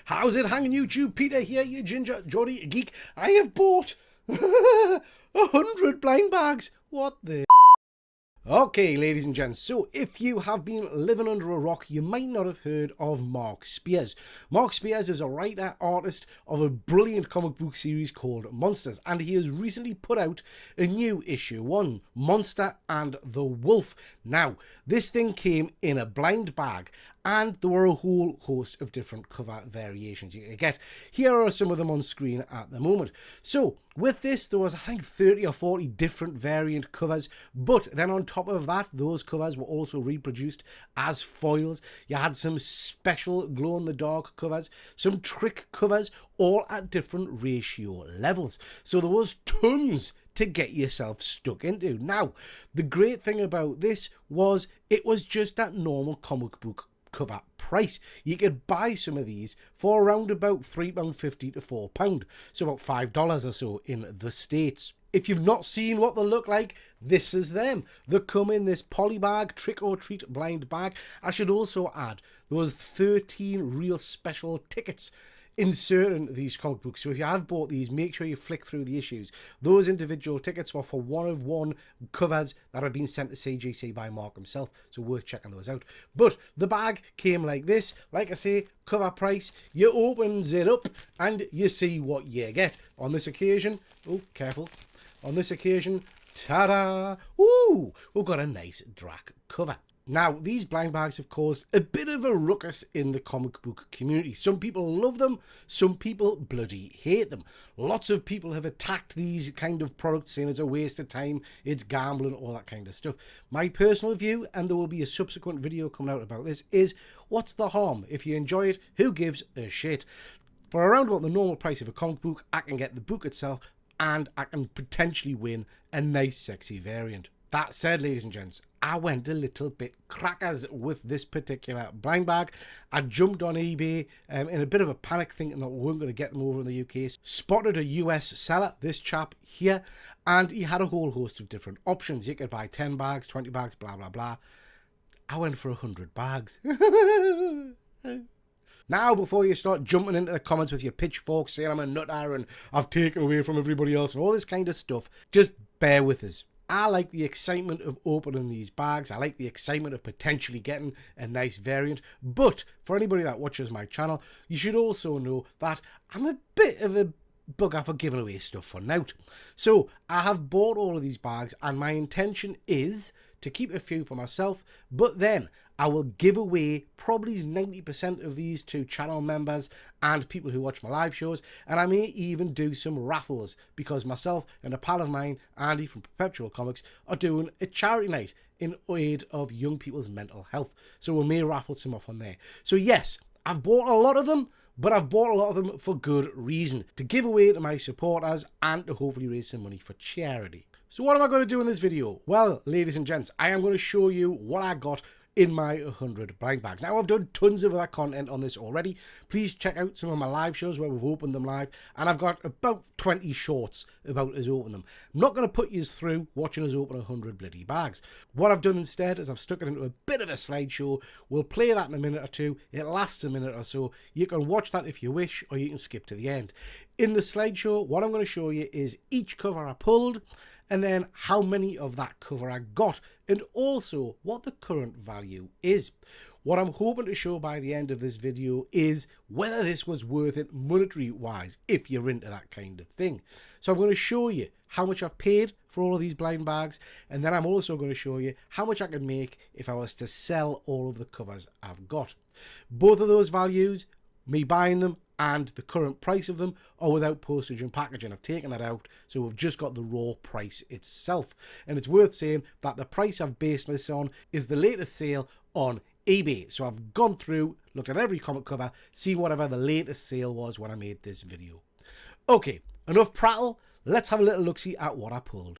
How's it hanging, YouTube? Peter here, you ginger, Geordie, Geek. I have bought 100 blind bags. What the... Okay, ladies and gents, so if you have been living under a rock, you might not have heard of Mark Spears. Mark Spears is a writer, artist of a brilliant comic book series called Monsters, and he has recently put out a new issue 1, Monster and the Wolf. Now, this thing came in a blind bag, and there were a whole host of different cover variations you could get. Here are some of them on screen at the moment. So, with this, there was, I think, 30 or 40 different variant covers, but then on top of that, those covers were also reproduced as foils. You had some special glow-in-the-dark covers, some trick covers, all at different ratio levels. So there was tons to get yourself stuck into. Now, the great thing about this was it was just at normal comic book cover price. You could buy some of these for around about £3.50 to £4, so about $5 or so in the States. If you've not seen what they look like, this is them. They come in this polybag, trick or treat blind bag. I should also add, there was 13 real special tickets inserting these comic books. So if you have bought these, make sure you flick through the issues. Those individual tickets were for one-of-one covers that have been sent to CGC by Mark himself, so worth checking those out. But the bag came like this. Like I say, cover price. You opens it up and you see what you get. On this occasion, oh, careful. On this occasion, ta-da! Ooh, we've got a nice Drac cover. Now, these blind bags have caused a bit of a ruckus in the comic book community. Some people love them, some people bloody hate them. Lots of people have attacked these kind of products, saying it's a waste of time, it's gambling, all that kind of stuff. My personal view, and there will be a subsequent video coming out about this, is what's the harm? If you enjoy it, who gives a shit? For around about the normal price of a comic book, I can get the book itself, and I can potentially win a nice, sexy variant. That said, ladies and gents, I went a little bit crackers with this particular blind bag. I jumped on eBay in a bit of a panic, thinking that we weren't going to get them over in the UK. Spotted a US seller, this chap here, and he had a whole host of different options. You could buy 10 bags, 20 bags, blah, blah, blah. I went for 100 bags. Now, before you start jumping into the comments with your pitchforks saying I'm a nutter and I've taken away from everybody else and all this kind of stuff, just bear with us. I like the excitement of opening these bags. I like the excitement of potentially getting a nice variant. But for anybody that watches my channel, you should also know that I'm a bit of a bugger for giving away stuff for nout. So I have bought all of these bags and my intention is to keep a few for myself, but then I will give away probably 90% of these to channel members and people who watch my live shows, and I may even do some raffles because myself and a pal of mine, Andy from Perpetual Comics, are doing a charity night in aid of young people's mental health. So we may raffle some off on there. So yes, I've bought a lot of them, but I've bought a lot of them for good reason, to give away to my supporters and to hopefully raise some money for charity. So what am I going to do in this video? Well, ladies and gents, I am going to show you what I got in my 100 blind bags. Now, I've done tons of that content on this already. Please check out some of my live shows where we've opened them live, and I've got about 20 shorts about us opening them. I'm not going to put you through watching us open 100 bloody bags. What I've done instead is I've stuck it into a bit of a slideshow. We'll play that in a minute or two. It lasts a minute or so. You can watch that if you wish, or you can skip to the end. In the slideshow, what I'm going to show you is each cover I pulled, and then how many of that cover I got, and also what the current value is. What I'm hoping to show by the end of this video is whether this was worth it monetary wise, if you're into that kind of thing. So I'm going to show you how much I've paid for all of these blind bags, and then I'm also going to show you how much I could make if I was to sell all of the covers I've got. Both of those values, me buying them and the current price of them, are without postage and packaging. I've taken that out, so we've just got the raw price itself. And it's worth saying that the price I've based this on is the latest sale on eBay. So I've gone through, looked at every comic cover, seen whatever the latest sale was when I made this video. Okay, enough prattle. Let's have a little look-see at what I pulled.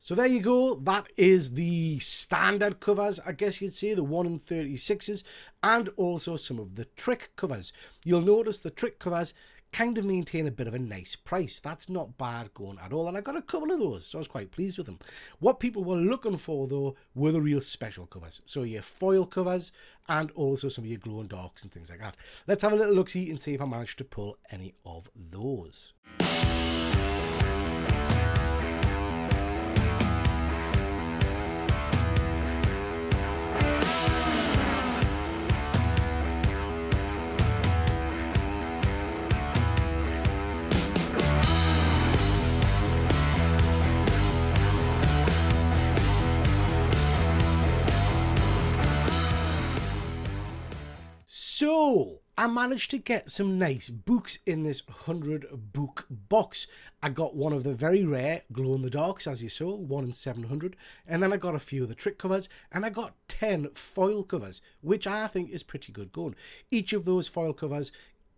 So there you go. That is the standard covers, I guess you'd say, the 1 in 36s, and also some of the trick covers. You'll notice the trick covers kind of maintain a bit of a nice price. That's not bad going at all, and I got a couple of those, so I was quite pleased with them. What people were looking for, though, were the real special covers. So your foil covers and also some of your glow and darks and things like that. Let's have a little look-see and see if I managed to pull any of those. So, I managed to get some nice books in this 100 book box. I got one of the very rare glow-in-the-darks, as you saw, 1 in 700, and then I got a few of the trick covers, and I got 10 foil covers, which I think is pretty good going. Each of those foil covers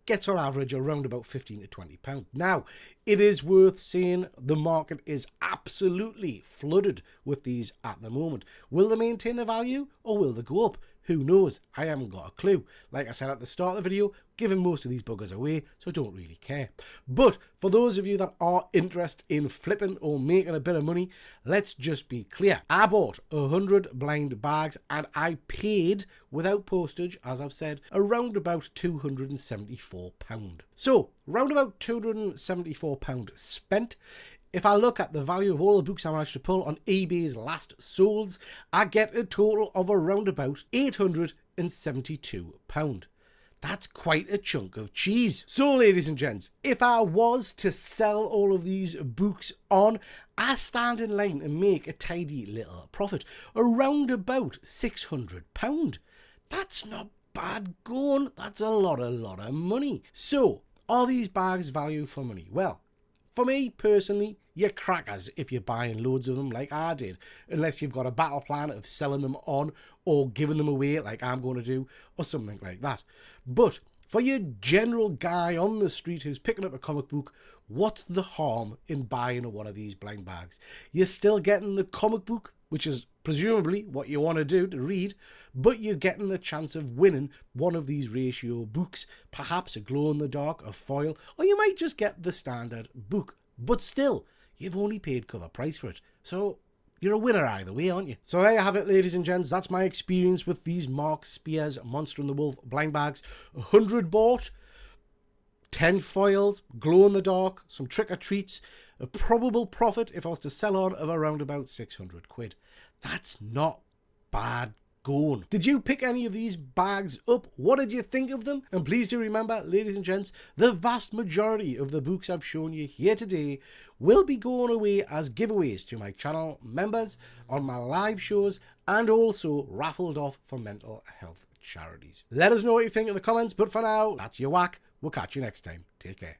gets on average around about £15 to £20. Now, it is worth saying the market is absolutely flooded with these at the moment. Will they maintain the value or will they go up? Who knows? I haven't got a clue. Like I said at the start of the video, giving most of these buggers away, so I don't really care. But for those of you that are interested in flipping or making a bit of money, let's just be clear. I bought 100 blind bags and I paid, without postage, as I've said, around about £274. So, round about £274 spent. If I look at the value of all the books I managed to pull on eBay's last solds, I get a total of around about £872. That's quite a chunk of cheese. So, ladies and gents, if I was to sell all of these books on, I stand in line to make a tidy little profit, around about £600. That's not bad going. That's a lot of money. So, are these bags value for money? Well, for me, personally, you're crackers if you're buying loads of them like I did, unless you've got a battle plan of selling them on or giving them away like I'm going to do, or something like that. But for your general guy on the street who's picking up a comic book, what's the harm in buying one of these blind bags? You're still getting the comic book, which is presumably what you want to do to read, but you're getting the chance of winning one of these ratio books, perhaps a glow-in-the-dark, a foil, or you might just get the standard book. But still, you've only paid cover price for it, so you're a winner either way, aren't you? So there you have it, ladies and gents. That's my experience with these Mark Spears Monster and the Wolf blind bags. 100 bought, 10 foils, glow-in-the-dark, some trick-or-treats, a probable profit if I was to sell on of around about 600 quid. That's not bad going. Did you pick any of these bags up? What did you think of them? And please do remember, ladies and gents, the vast majority of the books I've shown you here today will be going away as giveaways to my channel members on my live shows and also raffled off for mental health charities. Let us know what you think in the comments, but for now, that's your whack. We'll catch you next time. Take care.